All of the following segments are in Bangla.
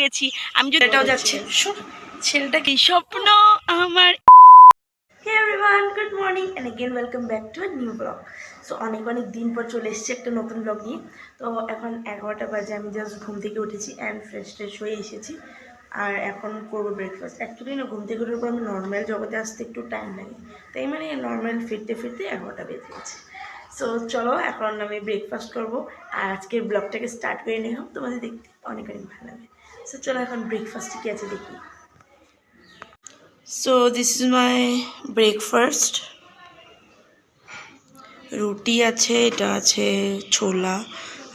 গেছি। আমি যদি এটাও যাচ্ছে ছেলেটা কি স্বপ্ন আমার। Hey everyone, good morning and again welcome back to a new vlog. So অনেক দিন পর চলে এসেছি একটা নতুন ব্লগ নিয়ে। তো এখন 11টা বাজে, আমি জাস্ট ঘুম থেকে উঠেছি অ্যান্ড ফ্রেশ হয়ে এসেছি। আর এখন করবো ব্রেকফাস্ট। অ্যাকচুয়ালি না, ঘুম থেকে ওঠার পর আমি নর্মাল জগতে আসতে একটু টাইম লাগে, তাই মানে নর্মাল ফিরতে 11টা বেজে গেছে। সো চলো এখন আমি ব্রেকফাস্ট করবো আর আজকের ব্লগটাকে স্টার্ট করে নিয়ে হোক, তোমাদের দেখতে অনেক ভালো লাগে। সো চলো এখন ব্রেকফাস্টে কী আছে দেখি। So this is my breakfast. রুটি আছে, এটা আছে ছোলা,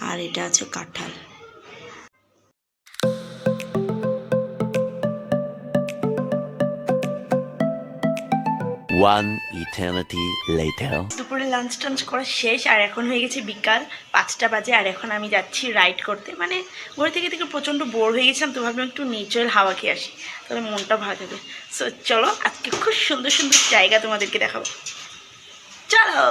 আর এটা আছে কাঁঠাল। One eternity later. দুপুরে লাঞ্চ টাঞ্চ করা শেষ আর এখন হয়ে গেছে বিকাল 5টা বাজে। আর এখন আমি যাচ্ছি রাইড করতে। মানে ঘরে থেকে প্রচণ্ড বোর হয়ে গেছিলাম, তো ভাবলাম একটু নেচারাল হাওয়া খেয়ে আসি, তাহলে মনটা ভালো থাকবে। সো চলো আজকে খুব সুন্দর সুন্দর জায়গা তোমাদেরকে দেখাবো, চলো।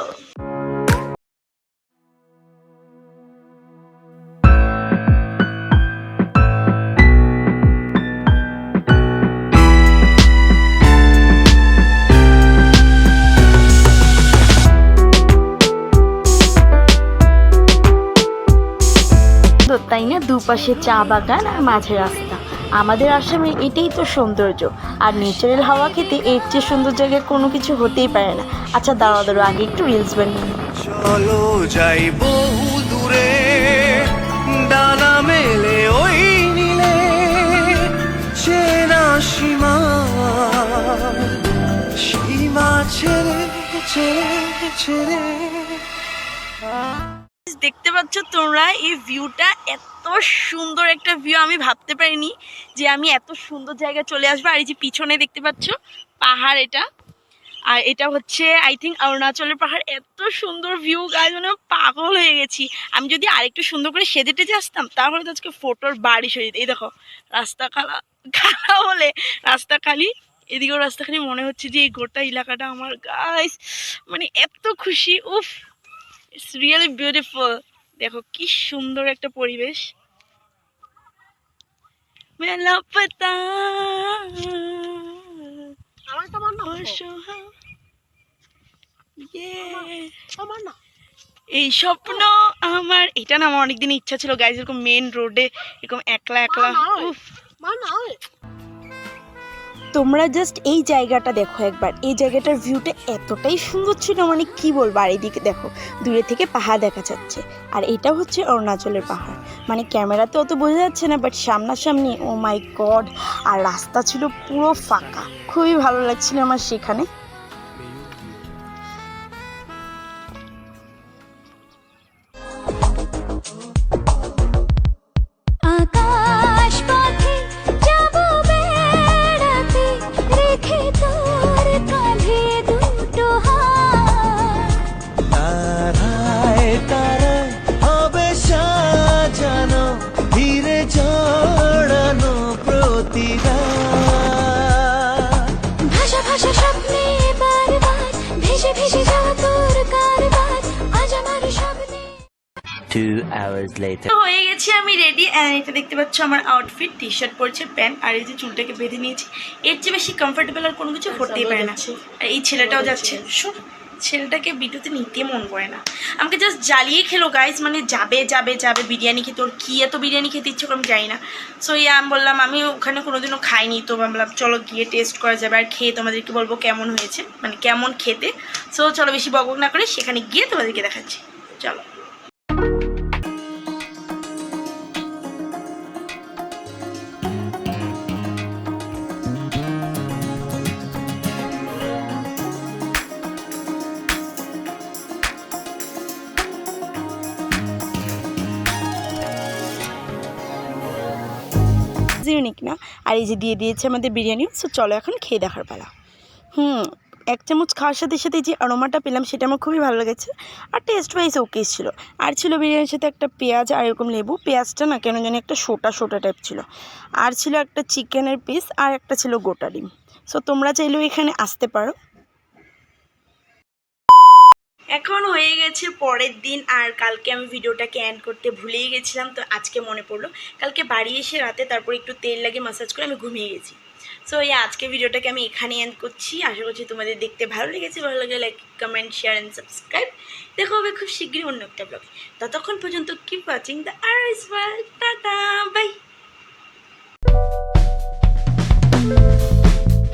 তাই না, দুপাশে চা বাগান আর মাঝে রাস্তা। আমাদের আসামে এটাই তো সৌন্দর্য, আর ন্যাচারাল হাওয়া খেতে এর চেয়ে সুন্দর জায়গায় কোনো কিছু হতেই পারে না। আচ্ছা দাঁড়াও আগে একটু রিলস বানিয়ে নিই। চলো যাই বহু দূরে, ডানা মেলে ওই নীলে, চেনা সীমা সীমা ছেড়ে ছেড়ে ছেড়ে। দেখতে পাচ্ছ তোমরা এই ভিউটা, এত সুন্দর একটা ভিউ। আমি ভাবতে পারিনি যে আমি এত সুন্দর জায়গায় চলে আসবো। আর এই যে পিছনে দেখতে পাচ্ছ পাহাড়, এটা আর এটা হচ্ছে আই থিঙ্ক অরুণাচলের পাহাড়। এত সুন্দর ভিউ গাইজ, মানে পাগল হয়ে গেছি। আমি যদি আরেকটু সুন্দর করে সেজে টেজে আসতাম তাহলে তো আজকে ফটোর বারিশ হয়ে যেত। এই দেখো রাস্তা খালা খালা বলে রাস্তা খালি, এদিকেও রাস্তা খালি। মনে হচ্ছে যে এই গোটা এলাকাটা আমার গাইজ, মানে এত খুশি। উফ, ইটস রিয়েলি বিউটিফুল। দেখো কি সুন্দর একটা পরিবেশ। মেলা পাতা এই স্বপ্ন আমার, এটা না আমার অনেকদিন ইচ্ছা ছিল গাইজ, এরকম মেন রোডে এরকম একলা একলা। তোমরা জাস্ট এই জায়গাটা দেখো একবার। এই জায়গাটার ভিউটা এতটাই সুন্দর ছিল, মানে কি বলবো। আর এইদিকে দেখো দূরে থেকে পাহাড় দেখা যাচ্ছে, আর এটা হচ্ছে অরুণাচলের পাহাড়। মানে ক্যামেরাতে অত বোঝা যাচ্ছে না, বাট সামনাসামনি ও মাই গড। আর রাস্তা ছিল পুরো ফাঁকা, খুবই ভালো লাগছিল আমার সেখানে। হয়ে গেছি আমি রেডি। এটা দেখতে পাচ্ছ আমার আউটফিট, টি শার্ট পরছে, প্যান্ট, আর এই যে চুলটাকে বেঁধে নিয়েছি। এর চেয়ে বেশি কমফোর্টেবল আর কোনো কিছু হতেই পারে না। আর এই ছেলেটাও যাচ্ছে, ছেলেটাকে ভিডিওতে নিতে মন করে না, আমাকে জাস্ট জ্বালিয়ে খেলো গাইজ। মানে যাবে যাবে যাবে বিরিয়ানি খেতে। ওর কী এত বিরিয়ানি খেতে ইচ্ছে করে আমি জানি না। সো আমি বললাম আমি ওখানে কোনোদিনও খাইনি, তো ভাবলাম চলো গিয়ে টেস্ট করা যাবে আর খেয়ে তোমাদেরকে বলবো কেমন হয়েছে, মানে কেমন খেতে। সো চলো বেশি বকবক না করে সেখানে গিয়ে তোমাদেরকে দেখাচ্ছি, চলো। ইউনিক না। আর এই যে দিয়ে দিয়েছে আমাদের বিরিয়ানি। সো চলো এখন খেয়ে দেখার পালা। এক চামচ খাওয়ার সাথে সাথে যে অ্যারোমাটা পেলাম সেটা আমার খুবই ভালো লেগেছে। আর টেস্ট ওয়াইজ ওকে ছিল। আর ছিল বিরিয়ানির সাথে একটা পেঁয়াজ আর এরকম লেবু। পেঁয়াজটা না কেন জানি একটা সোটা টাইপ ছিল। আর ছিল একটা চিকেনের পিস, আর একটা ছিল গোটা ডিম। সো তোমরা চাইলেও এখানে আসতে পারো। এখন হয়ে গেছে পরের দিন, আর কালকে আমি ভিডিওটাকে এন্ড করতে ভুলেই গেছিলাম, তো আজকে মনে পড়লো। কালকে বাড়ি এসে রাতে তারপর একটু তেল লাগিয়ে ম্যাসাজ করে আমি ঘুমিয়ে গেছি। সো এই আজকে ভিডিওটাকে আমি এখানে এন্ড করছি। আশা করছি তোমাদের দেখতে ভালো লেগেছে। ভালো লাগে like, comment, share and subscribe. দেখা হবে খুব শীঘ্রই অন্য একটা ব্লগে। ততক্ষণ পর্যন্ত keep watching the RS world. Ta-ta, by.